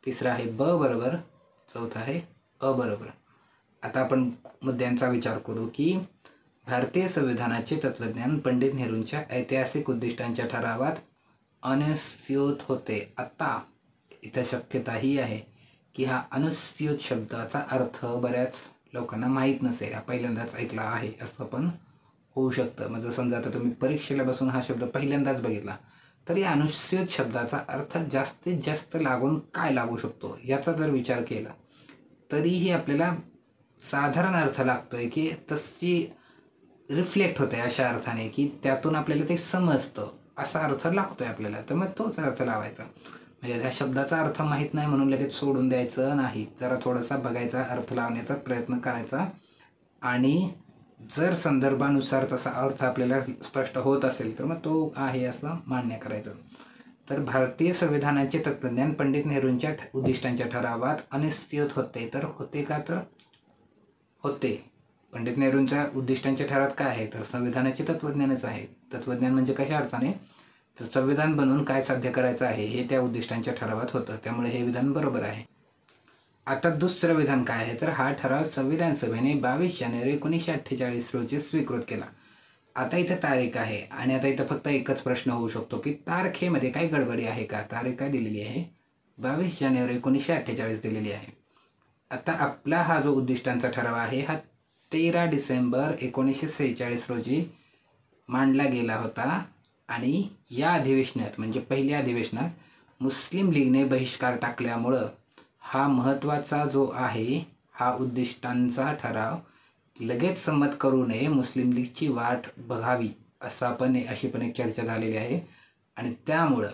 तिसरं आहे ब बरोबर, चौथं आहे अ बरोबर. आता आपण मुद्द्यांचा विचार करू की भारतीय संविधानाचे तत्वज्ञान पंडित नेहरूंच्या ऐतिहासिक उद्दिष्टांच्या ठरावात अनुस्यूत होते. आता इथं शक्यता ही आहे की हा अनुस्यूत शब्दाचा अर्थ बऱ्याच लोकांना माहीत नसेल, हा पहिल्यांदाच ऐकला आहे असं पण होऊ शकतं. म्हणजे समजा आता तुम्ही परीक्षेला बसून हा शब्द पहिल्यांदाच बघितला तर या अनुस्यूत शब्दाचा अर्थ जास्तीत जास्त लागून काय लागू शकतो याचा जर विचार केला तरीही आपल्याला साधारण अर्थ लागतोय की तशी रिफ्लेक्ट होते अशा अर्थाने की त्यातून आपल्याला ते समजतं असा अर्थ लागतोय आपल्याला, तर मग तोच अर्थ लावायचा. म्हणजे त्या शब्दाचा अर्थ माहीत नाही म्हणून लगेच सोडून द्यायचं नाही, जरा थोडासा बघायचा, अर्थ लावण्याचा प्रयत्न करायचा आणि जर संदर्भानुसार तसा अर्थ आपल्याला स्पष्ट होत असेल तर मग तो आहे असं मान्य करायचं. तर भारतीय संविधानाचे तत्त्वज्ञान पंडित नेहरूंच्या उद्दिष्टांच्या ठरावात अनिश्चित होते. तर होते का? तर होते. पंडित नेहरूंच्या उद्दिष्टांच्या ठरावात काय आहे? तर संविधानाचे तत्त्वज्ञानच आहे. तत्त्वज्ञान म्हणजे कशा अर्थाने? तर संविधान बनवून काय साध्य करायचं आहे हे त्या उद्दिष्टांच्या ठरावात होतं, त्यामुळे हे विधान बरोबर आहे. आता दुसरं विधान काय आहे? तर हा ठराव संविधान सभेने 22 जानेवारी 1948 रोजी स्वीकृत केला. आता इथं तारीख आहे आणि आता इथं फक्त एकच प्रश्न होऊ शकतो की तारखेमध्ये काय गडबडी आहे का? तारीख काय दिलेली आहे? 22 जानेवारी 1948 दिलेली आहे. आता आपला हा जो उद्दिष्टांचा ठराव आहे हा 13 डिसेंबर 1946 रोजी मांडला गेला होता आणि या अधिवेशनात म्हणजे पहिल्या अधिवेशनात मुस्लिम लीगने बहिष्कार टाकल्यामुळं हा महत्त्वाचा जो आहे हा उद्दिष्टांचा ठराव लगेच संमत करू नये, मुस्लिम लीगची वाट बघावी अशी पण एक चर्चा झालेली आहे आणि त्यामुळं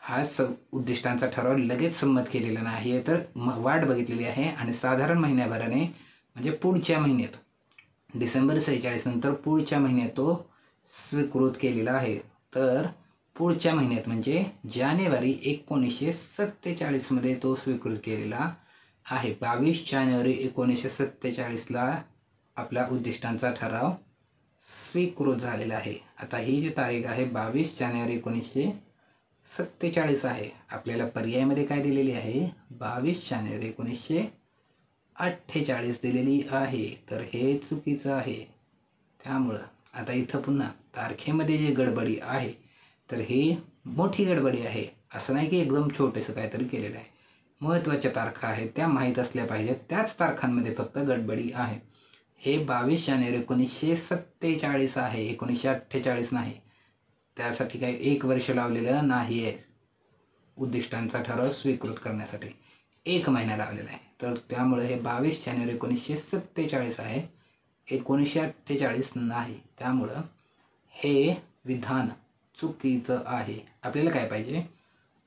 हा उद्दिष्टांचा ठराव लगेच संमत केलेला नाही आहे, तर वाट बघितलेली आहे आणि साधारण महिन्याभराने म्हणजे पुढच्या महिन्यात डिसेंबर 46 नंतर पुढच्या महिन्यात तो स्वीकृत केलेला आहे. तर पुढच्या महिन्यात म्हणजे जानेवारी 1947मध्ये तो स्वीकृत केलेला आहे. 22 जानेवारी 1947ला आपला उद्दिष्टांचा ठराव स्वीकृत झालेला आहे. आता ही जी तारीख आहे 22 जानेवारी 1947 आहे. आपल्याला पर्यायामध्ये काय दिलेली आहे? 22 जानेवारी 1948 दिलेली आहे, तर हे चुकीचं आहे. त्यामुळं आता इथं पुन्हा तारखेमध्ये जी गडबडी आहे तर ही मोठी गडबडी आहे, असं नाही की एकदम छोटेसं काहीतरी केलेलं आहे. महत्त्वाच्या तारखा आहेत त्या माहीत असल्या पाहिजेत, त्याच तारखांमध्ये फक्त गडबडी आहे. हे 22 जानेवारी 1947 आहे, 1948 नाही. त्यासाठी काही 1 वर्ष लावलेलं नाही आहे उद्दिष्टांचा ठराव स्वीकृत करण्यासाठी, 1 महिना लावलेला आहे. तर त्यामुळे हे 22 जानेवारी 1947 आहे, 1948 नाही. त्यामुळं हे विधान चुकीचं आहे. आपल्याला काय पाहिजे?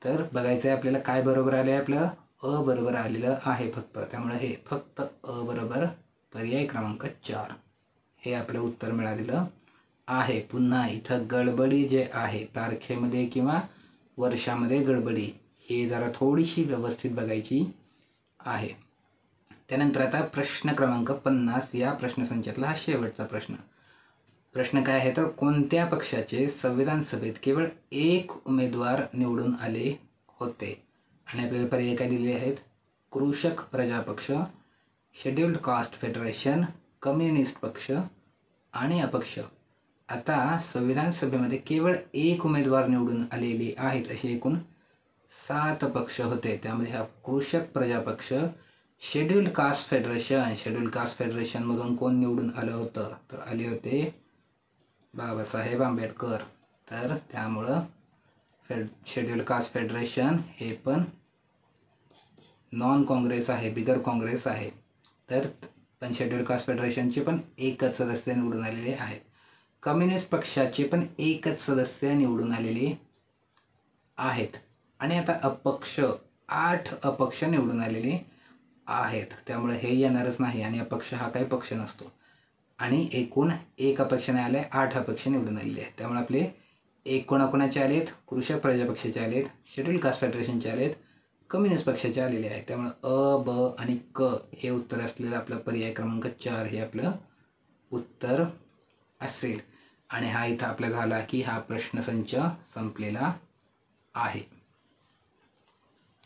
तर बघायचं आहे आपल्याला काय बरोबर आलं आहे. आपलं अ बरोबर आलेलं आहे फक्त, त्यामुळे हे फक्त अ बरोबर पर्याय क्रमांक 4 हे आपलं उत्तर मिळालेलं आहे. पुन्हा इथं गडबडी जे आहे तारखेमध्ये किंवा वर्षामध्ये गडबडी हे जरा थोडीशी व्यवस्थित बघायची आहे. त्यानंतर आता प्रश्न क्रमांक 50 या प्रश्नसंचातला हा शेवटचा प्रश्न. प्रश्न काय आहे? तर कोणत्या पक्षाचे संविधान सभेत केवळ 1 उमेदवार निवडून आले होते? आणि आपल्याला पर्याय काय दिलेले आहेत? कृषक प्रजा पक्ष, शेड्युल्ड कास्ट फेडरेशन, कम्युनिस्ट पक्ष आणि अपक्ष. आता संविधान सभेमध्ये केवळ 1 उमेदवार निवडून आलेले आहेत, असे एकूण 7 पक्ष होते. त्यामध्ये हा कृषक प्रजा पक्ष, शेड्युल्ड कास्ट फेडरेशनमधून कोण निवडून आलं होतं? तर आले होते बाबासाहेब आंबेडकर. तर त्यामुळं शेड्युल्ड कास्ट फेडरेशन हे पण नॉन काँग्रेस आहे, बिगर काँग्रेस आहे. तर पण शेड्युल्ड कास्ट फेडरेशनचे पण 1च सदस्य निवडून आलेले आहेत. कम्युनिस्ट पक्षाचे पण 1च सदस्य निवडून आलेले आहेत. आणि आता अपक्ष 8 अपक्ष निवडून आलेले आहेत. त्यामुळे हे येणारच नाही आणि अपक्ष हा काही पक्ष नसतो. आणि एकूण 1 अपक्ष नाही आले, 8 अपक्ष निवडून आलेले आहेत. त्यामुळे आपले एक कोणाकोणाचे आलेत? कृषक प्रजा पक्षाचे आलेत, शेड्युल्ड कास्ट फेडरेशनचे आलेत, कम्युनिस्ट पक्षाचे आलेले आहेत. त्यामुळे अ, ब आणि क हे उत्तर असलेलं आपलं पर्याय क्रमांक 4 हे आपलं उत्तर असेल. आणि हा इथं आपला झाला की हा प्रश्नसंच संपलेला आहे.